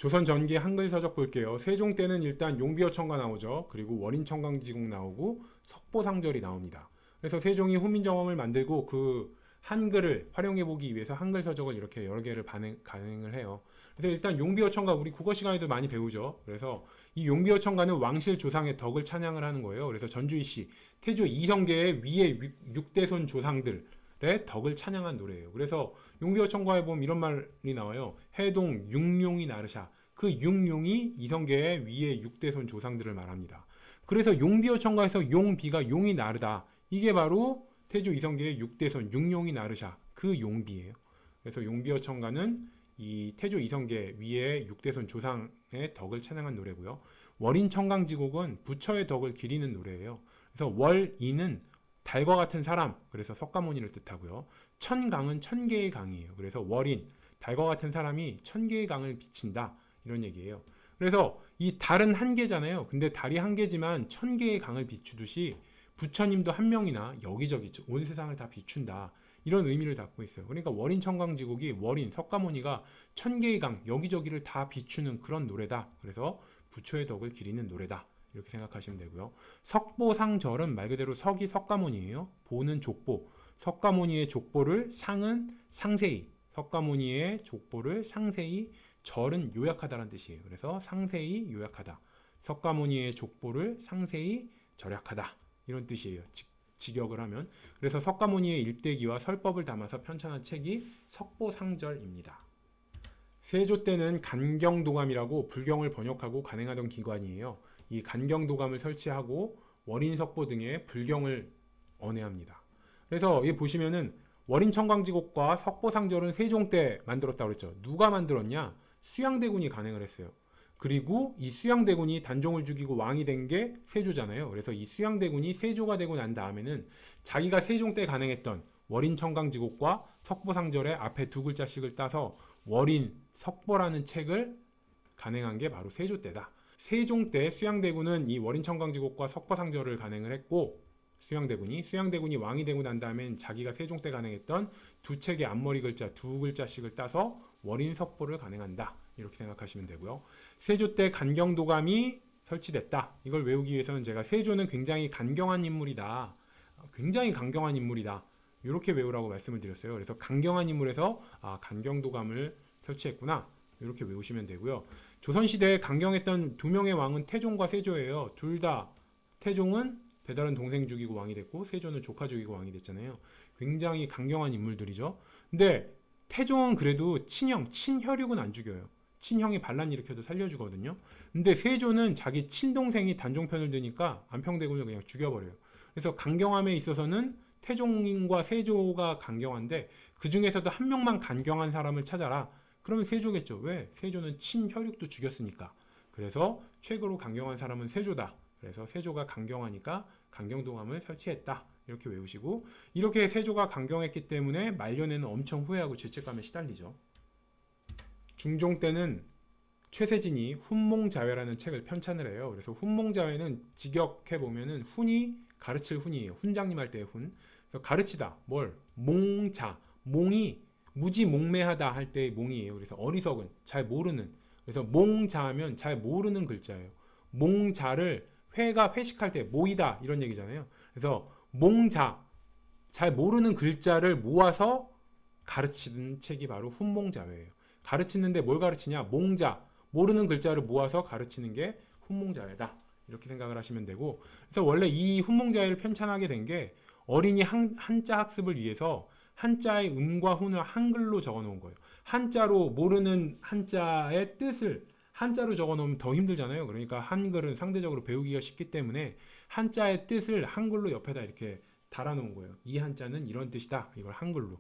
조선 전기 한글 서적 볼게요. 세종 때는 일단 용비어천가 나오죠. 그리고 월인청강지국 나오고 석보상절이 나옵니다. 그래서 세종이 후민정음을 만들고 그 한글을 활용해 보기 위해서 한글 서적을 이렇게 여러 개를 간행을 해요. 그래서 일단 용비어천가 우리 국어 시간에도 많이 배우죠. 그래서 이 용비어천가는 왕실 조상의 덕을 찬양을 하는 거예요. 그래서 전주이씨 태조 이성계의 위에 육대손 조상들 의 덕을 찬양한 노래예요. 그래서 용비어천가에 보면 이런 말이 나와요. 해동 육룡이 나르샤. 그 육룡이 이성계의 위에 육대손 조상들을 말합니다. 그래서 용비어천가에서 용비가 용이 나르다. 이게 바로 태조 이성계의 육대손 육룡이 나르샤. 그 용비예요. 그래서 용비어천가는 이 태조 이성계 위에 육대손 조상의 덕을 찬양한 노래고요. 월인청강지곡은 부처의 덕을 기리는 노래예요. 그래서 월인은 달과 같은 사람, 그래서 석가모니를 뜻하고요. 천강은 천개의 강이에요. 그래서 월인, 달과 같은 사람이 천개의 강을 비친다. 이런 얘기예요. 그래서 이 달은 한 개잖아요. 근데 달이 한 개지만 천개의 강을 비추듯이 부처님도 한 명이나 여기저기 온 세상을 다 비춘다. 이런 의미를 담고 있어요. 그러니까 월인청강지곡이 월인, 석가모니가 천개의 강, 여기저기를 다 비추는 그런 노래다. 그래서 부처의 덕을 기리는 노래다. 이렇게 생각하시면 되고요. 석보상절은 말 그대로 석이 석가모니예요. 보는 족보. 석가모니의 족보를 상은 상세히. 석가모니의 족보를 상세히. 절은 요약하다라는 뜻이에요. 그래서 상세히 요약하다. 석가모니의 족보를 상세히 절약하다. 이런 뜻이에요. 직역을 하면. 그래서 석가모니의 일대기와 설법을 담아서 편찬한 책이 석보상절입니다. 세조 때는 간경도감이라고 불경을 번역하고 간행하던 기관이에요. 이 간경도감을 설치하고 월인석보 등의 불경을 언해합니다. 그래서 여기 보시면은 월인청강지곡과 석보상절은 세종 때 만들었다고 그랬죠. 누가 만들었냐? 수양대군이 간행을 했어요. 그리고 이 수양대군이 단종을 죽이고 왕이 된 게 세조잖아요. 그래서 이 수양대군이 세조가 되고 난 다음에는 자기가 세종 때 간행했던 월인청강지곡과 석보상절의 앞에 두 글자씩을 따서 월인 석보라는 책을 간행한 게 바로 세조 때다. 세종 때 수양대군은 이 월인청강지곡과 석보상절을 간행을 했고 수양대군이 왕이 되고 난 다음엔 자기가 세종 때 간행했던 두 책의 앞머리 글자 두 글자씩을 따서 월인석보를 간행한다. 이렇게 생각하시면 되고요. 세조 때 간경도감이 설치됐다. 이걸 외우기 위해서는 제가 세조는 굉장히 간경한 인물이다. 굉장히 강경한 인물이다. 이렇게 외우라고 말씀을 드렸어요. 그래서 강경한 인물에서 간경도감을 설치했구나. 이렇게 외우시면 되고요. 조선시대에 강경했던 두 명의 왕은 태종과 세조예요. 둘 다 태종은 배다른 동생 죽이고 왕이 됐고 세조는 조카 죽이고 왕이 됐잖아요. 굉장히 강경한 인물들이죠. 근데 태종은 그래도 친혈육은 안 죽여요. 친형이 반란 일으켜도 살려주거든요. 근데 세조는 자기 친동생이 단종편을 드니까 안평대군을 그냥 죽여버려요. 그래서 강경함에 있어서는 태종과 세조가 강경한데 그 중에서도 한 명만 강경한 사람을 찾아라. 그러면 세조겠죠. 왜? 세조는 친혈육도 죽였으니까. 그래서 최고로 강경한 사람은 세조다. 그래서 세조가 강경하니까 강경도감을 설치했다. 이렇게 외우시고 이렇게 세조가 강경했기 때문에 말년에는 엄청 후회하고 죄책감에 시달리죠. 중종 때는 최세진이 훈몽자회라는 책을 편찬을 해요. 그래서 훈몽자회는 직역해 보면은 훈이 가르칠 훈이에요. 훈장님 할 때의 훈. 그래서 가르치다. 뭘? 몽자. 몽이 무지몽매하다 할 때의 몽이에요. 그래서 어리석은, 잘 모르는. 그래서 몽자하면 잘 모르는 글자예요. 몽자를 회가 회식할 때 모이다 이런 얘기잖아요. 그래서 몽자, 잘 모르는 글자를 모아서 가르치는 책이 바로 훈몽자회예요. 가르치는데 뭘 가르치냐? 몽자, 모르는 글자를 모아서 가르치는 게 훈몽자회다. 이렇게 생각을 하시면 되고 그래서 원래 이 훈몽자회를 편찬하게 된 게 어린이 한자 학습을 위해서 한자의 음과 훈을 한글로 적어 놓은 거예요. 한자로 모르는 한자의 뜻을 한자로 적어 놓으면 더 힘들잖아요. 그러니까 한글은 상대적으로 배우기가 쉽기 때문에 한자의 뜻을 한글로 옆에다 이렇게 달아 놓은 거예요. 이 한자는 이런 뜻이다. 이걸 한글로.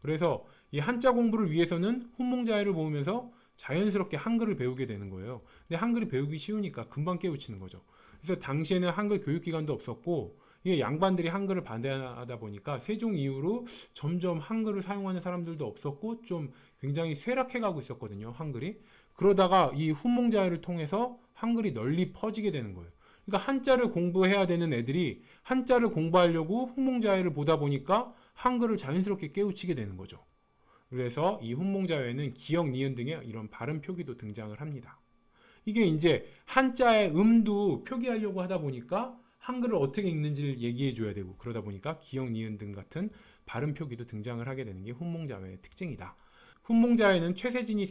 그래서 이 한자 공부를 위해서는 훈몽자회를 보면서 자연스럽게 한글을 배우게 되는 거예요. 근데 한글이 배우기 쉬우니까 금방 깨우치는 거죠. 그래서 당시에는 한글 교육기관도 없었고 이게 양반들이 한글을 반대하다 보니까 세종 이후로 점점 한글을 사용하는 사람들도 없었고 좀 굉장히 쇠락해 가고 있었거든요. 한글이. 그러다가 이 훈몽자회를 통해서 한글이 널리 퍼지게 되는 거예요. 그러니까 한자를 공부해야 되는 애들이 한자를 공부하려고 훈몽자회를 보다 보니까 한글을 자연스럽게 깨우치게 되는 거죠. 그래서 이 훈몽자회에는 기역, 니은 등의 이런 발음 표기도 등장을 합니다. 이게 이제 한자의 음도 표기하려고 하다 보니까 한글을 어떻게 읽는지를 얘기해 줘야 되고, 그러다 보니까 기역, 니은 등 같은 발음 표기도 등장을 하게 되는 게 훈몽자회의 특징이다. 훈몽자회는 최세진이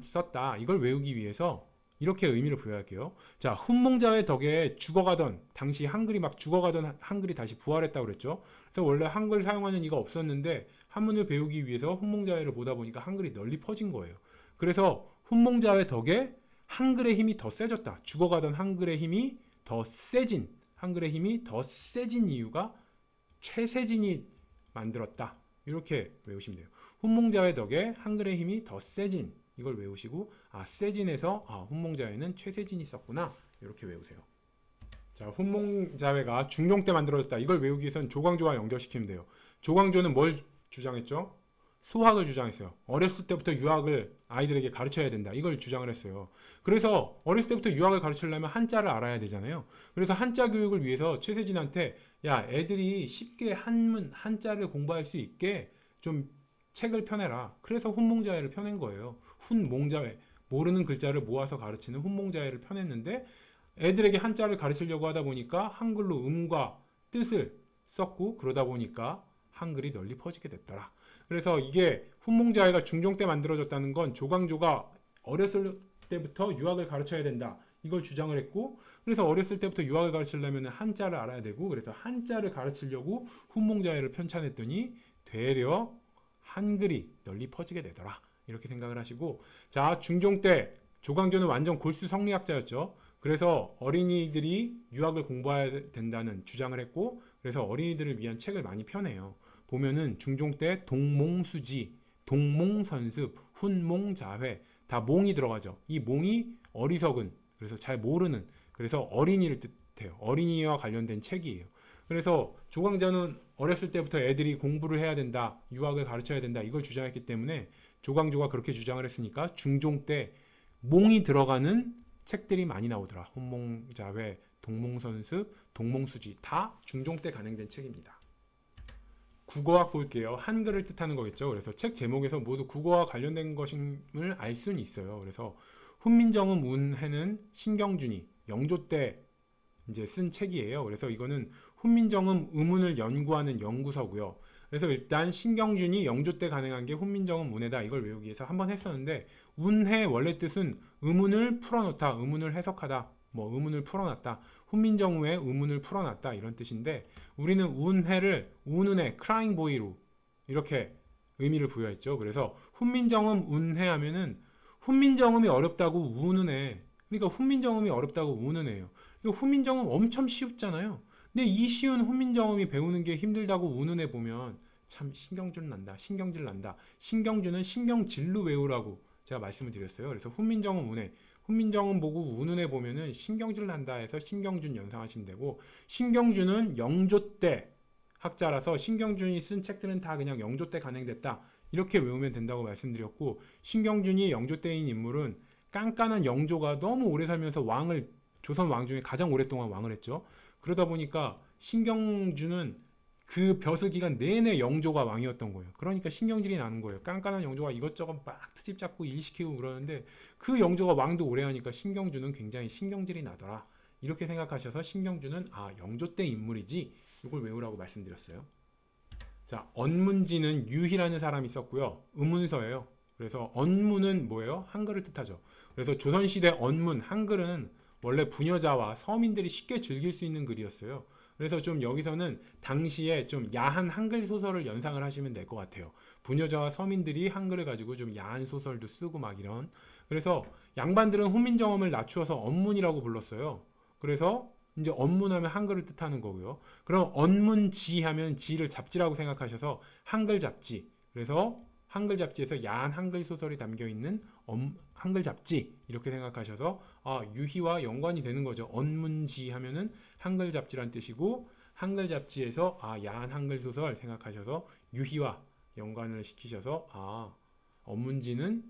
썼다. 이걸 외우기 위해서 이렇게 의미를 부여할게요. 자, 훈몽자회 덕에 죽어가던, 당시 한글이 막 죽어가던 한글이 다시 부활했다고 그랬죠. 그래서 원래 한글 사용하는 이가 없었는데 한문을 배우기 위해서 훈몽자회를 보다 보니까 한글이 널리 퍼진 거예요. 그래서 훈몽자회 덕에 한글의 힘이 더 세졌다. 죽어가던 한글의 힘이 더 세진, 한글의 힘이 더 세진 이유가 최세진이 만들었다. 이렇게 외우시면 돼요. 훈몽자회 덕에 한글의 힘이 더 세진, 이걸 외우시고, 세진에서 훈몽자회는 최세진이 썼구나, 이렇게 외우세요. 자, 훈몽자회가 중종 때 만들어졌다. 이걸 외우기 위해서는 조광조와 연결시키면 돼요. 조광조는 뭘 주장했죠? 수학을 주장했어요. 어렸을 때부터 유학을 아이들에게 가르쳐야 된다. 이걸 주장을 했어요. 그래서 어렸을 때부터 유학을 가르치려면 한자를 알아야 되잖아요. 그래서 한자 교육을 위해서 최세진한테, 야, 애들이 쉽게 한자를 공부할 수 있게 좀 책을 펴내라. 그래서 훈몽자회를 펴낸 거예요. 훈몽자회, 모르는 글자를 모아서 가르치는 훈몽자회를 펴냈는데, 애들에게 한자를 가르치려고 하다 보니까 한글로 음과 뜻을 썼고, 그러다 보니까 한글이 널리 퍼지게 됐더라. 그래서 이게 훈몽자회가 중종 때 만들어졌다는 건 조광조가 어렸을 때부터 유학을 가르쳐야 된다, 이걸 주장을 했고, 그래서 어렸을 때부터 유학을 가르치려면 한자를 알아야 되고, 그래서 한자를 가르치려고 훈몽자회를 편찬했더니 되려 한글이 널리 퍼지게 되더라, 이렇게 생각을 하시고, 자, 중종 때 조광조는 완전 골수 성리학자였죠. 그래서 어린이들이 유학을 공부해야 된다는 주장을 했고, 그래서 어린이들을 위한 책을 많이 펴내요. 보면은 중종 때 동몽수지, 동몽선습, 훈몽자회, 다 몽이 들어가죠. 이 몽이 어리석은, 그래서 잘 모르는, 그래서 어린이를 뜻해요. 어린이와 관련된 책이에요. 그래서 조광조는 어렸을 때부터 애들이 공부를 해야 된다, 유학을 가르쳐야 된다, 이걸 주장했기 때문에 조광조가 그렇게 주장을 했으니까 중종 때 몽이 들어가는 책들이 많이 나오더라. 훈몽자회, 동몽선습, 동몽수지, 다 중종 때 간행된 책입니다. 국어학 볼게요. 한글을 뜻하는 거겠죠. 그래서 책 제목에서 모두 국어와 관련된 것임을 알 수는 있어요. 그래서 훈민정음 운해는 신경준이 영조 때 이제 쓴 책이에요. 그래서 이거는 훈민정음 의문을 연구하는 연구서고요. 그래서 일단 신경준이 영조 때 간행한 게 훈민정음 운해다, 이걸 외우기 위해서 한번 했었는데, 운해 원래 뜻은 의문을 풀어놓다, 의문을 해석하다, 뭐 의문을 풀어놨다, 훈민정음의 의문을 풀어놨다, 이런 뜻인데, 우리는 운해를 우는해, crying boy로 이렇게 의미를 부여했죠. 그래서 훈민정음 운해 하면은 훈민정음이 어렵다고 우는 애, 그러니까 훈민정음이 어렵다고 우는 애예요. 이거 훈민정음 엄청 쉽잖아요. 근데 이 쉬운 훈민정음이 배우는 게 힘들다고 우는 애 보면 참 신경질 난다, 신경질 난다. 신경주는 신경질로 외우라고 제가 말씀을 드렸어요. 그래서 훈민정음 운해, 훈민정음 보고 우는 애 보면은 신경질 난다 해서 신경준 연상하시면 되고, 신경준은 영조 때 학자라서 신경준이 쓴 책들은 다 그냥 영조 때 간행됐다, 이렇게 외우면 된다고 말씀드렸고, 신경준이 영조 때인 인물은 깐깐한 영조가 너무 오래 살면서 조선 왕 중에 가장 오랫동안 왕을 했죠. 그러다 보니까 신경준은 그 벼슬 기간 내내 영조가 왕이었던 거예요. 그러니까 신경질이 나는 거예요. 깐깐한 영조가 이것저것 막 트집 잡고 일시키고 그러는데, 그 영조가 왕도 오래 하니까 신경준은 굉장히 신경질이 나더라, 이렇게 생각하셔서 신경준은 영조 때 인물이지, 이걸 외우라고 말씀드렸어요. 자, 언문지는 유희라는 사람이 썼고요. 의문서예요. 그래서 언문은 뭐예요? 한글을 뜻하죠. 그래서 조선시대 언문, 한글은 원래 부녀자와 서민들이 쉽게 즐길 수 있는 글이었어요. 그래서 좀 여기서는 당시에 좀 야한 한글 소설을 연상을 하시면 될 것 같아요. 부녀자와 서민들이 한글을 가지고 좀 야한 소설도 쓰고 막 이런. 그래서 양반들은 훈민정음을 낮추어서 언문이라고 불렀어요. 그래서 이제 언문하면 한글을 뜻하는 거고요. 그럼 언문지 하면 지를 잡지라고 생각하셔서 한글 잡지. 그래서 한글 잡지에서 야한 한글 소설이 담겨 있는 한글 잡지, 이렇게 생각하셔서 유희와 연관이 되는 거죠. 언문지 하면은 한글 잡지란 뜻이고, 한글 잡지에서 야한 한글 소설 생각하셔서 유희와 연관을 시키셔서 언문지는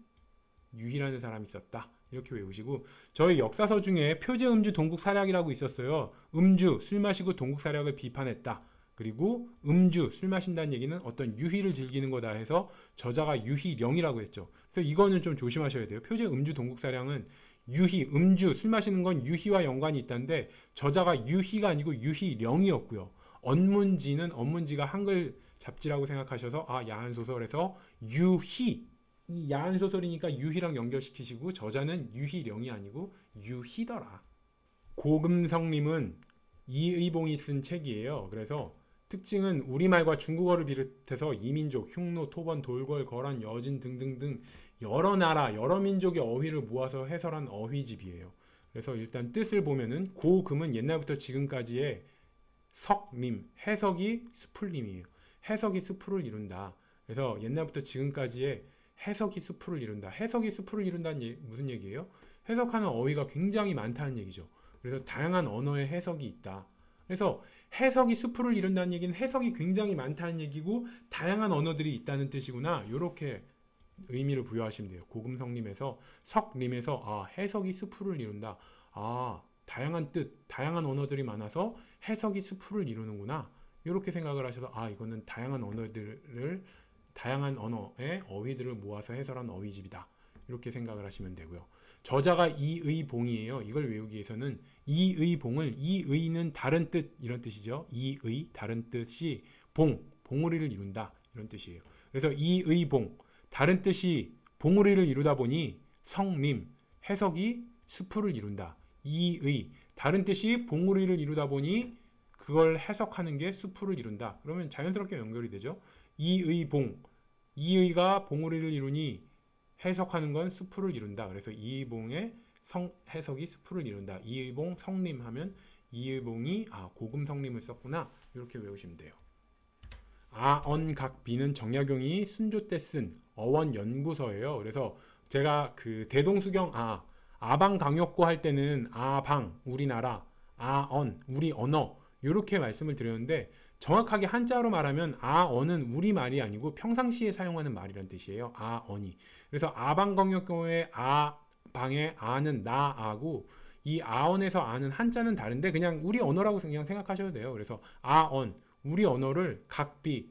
유희라는 사람이 있었다, 이렇게 외우시고, 저희 역사서 중에 표제음주 동국사략이라고 있었어요. 음주, 술 마시고 동국사략을 비판했다. 그리고 음주, 술 마신다는 얘기는 어떤 유희를 즐기는 거다 해서 저자가 유희령이라고 했죠. 그래서 이거는 좀 조심하셔야 돼요. 표제 음주 동국사량은 유희, 음주, 술 마시는 건 유희와 연관이 있다는데 저자가 유희가 아니고 유희령이었고요. 언문지는 언문지가 한글 잡지라고 생각하셔서 야한 소설에서 유희, 이 야한 소설이니까 유희랑 연결시키시고 저자는 유희령이 아니고 유희더라. 고금성님은 이의봉이 쓴 책이에요. 그래서 특징은 우리말과 중국어를 비롯해서 이민족, 흉노, 토번, 돌궐, 거란, 여진 등등등 여러 나라, 여러 민족의 어휘를 모아서 해설한 어휘집이에요. 그래서 일단 뜻을 보면은 고금은 옛날부터 지금까지의 석림, 해석이 수풀림이에요. 해석이 수풀을 이룬다. 그래서 옛날부터 지금까지의 해석이 수풀을 이룬다. 해석이 수풀을 이룬다는 무슨 얘기예요? 해석하는 어휘가 굉장히 많다는 얘기죠. 그래서 다양한 언어의 해석이 있다. 그래서 해석이 수풀을 이룬다는 얘기는 해석이 굉장히 많다는 얘기고 다양한 언어들이 있다는 뜻이구나. 이렇게 의미를 부여하시면 돼요. 고금성림에서 석림에서 해석이 수풀을 이룬다. 다양한 뜻, 다양한 언어들이 많아서 해석이 수풀을 이루는구나. 이렇게 생각을 하셔서 이거는 다양한 언어의 어휘들을 모아서 해설한 어휘집이다. 이렇게 생각을 하시면 되고요. 저자가 이의봉이에요. 이걸 외우기 위해서는 이의봉을, 이의는 다른 뜻 이런 뜻이죠. 이의 다른 뜻이 봉우리를 이룬다 이런 뜻이에요. 그래서 이의봉 다른 뜻이 봉우리를 이루다 보니 성림 해석이 수풀을 이룬다. 이의 다른 뜻이 봉우리를 이루다 보니 그걸 해석하는 게 수풀을 이룬다. 그러면 자연스럽게 연결이 되죠. 이의봉 이의가 봉우리를 이루니 해석하는 건 수풀을 이룬다. 그래서 이의봉의 해석이 수풀을 이룬다. 이의봉 성림 하면 이의봉이 고금성림을 썼구나. 이렇게 외우시면 돼요. 아언각비는 정약용이 순조 때 쓴 어원 연구서예요. 그래서 제가 그 대동수경 아방강역고 할 때는 아방 우리나라, 아언 우리 언어 이렇게 말씀을 드렸는데 정확하게 한자로 말하면 아언은 우리말이 아니고 평상시에 사용하는 말이란 뜻이에요. 아언이. 그래서 아방강역고의 아방의 아는 나아고 이 아언에서 아는 한자는 다른데 그냥 우리 언어라고 그냥 생각하셔도 돼요. 그래서 아언 우리 언어를 각비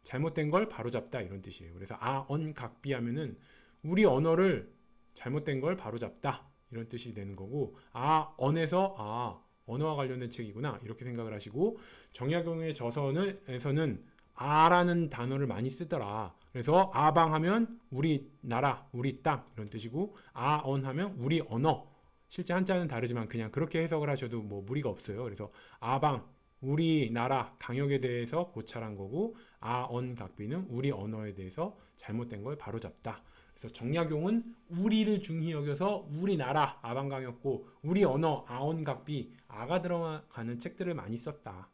잘못된 걸 바로잡다 이런 뜻이에요. 그래서 아언각비 하면은 우리 언어를 잘못된 걸 바로잡다 이런 뜻이 되는 거고 아언에서 언어와 관련된 책이구나 이렇게 생각을 하시고 정약용의 저서에서는 아라는 단어를 많이 쓰더라. 그래서 아방하면 우리 나라, 우리 땅 이런 뜻이고 아언하면 우리 언어. 실제 한자는 다르지만 그냥 그렇게 해석을 하셔도 뭐 무리가 없어요. 그래서 아방 우리나라 강역에 대해서 고찰한 거고 아언각비는 우리 언어에 대해서 잘못된 걸 바로잡다. 그래서 정약용은 우리를 중히 여겨서 우리나라 아방강역고 우리 언어 아언각비 아가 들어가는 책들을 많이 썼다.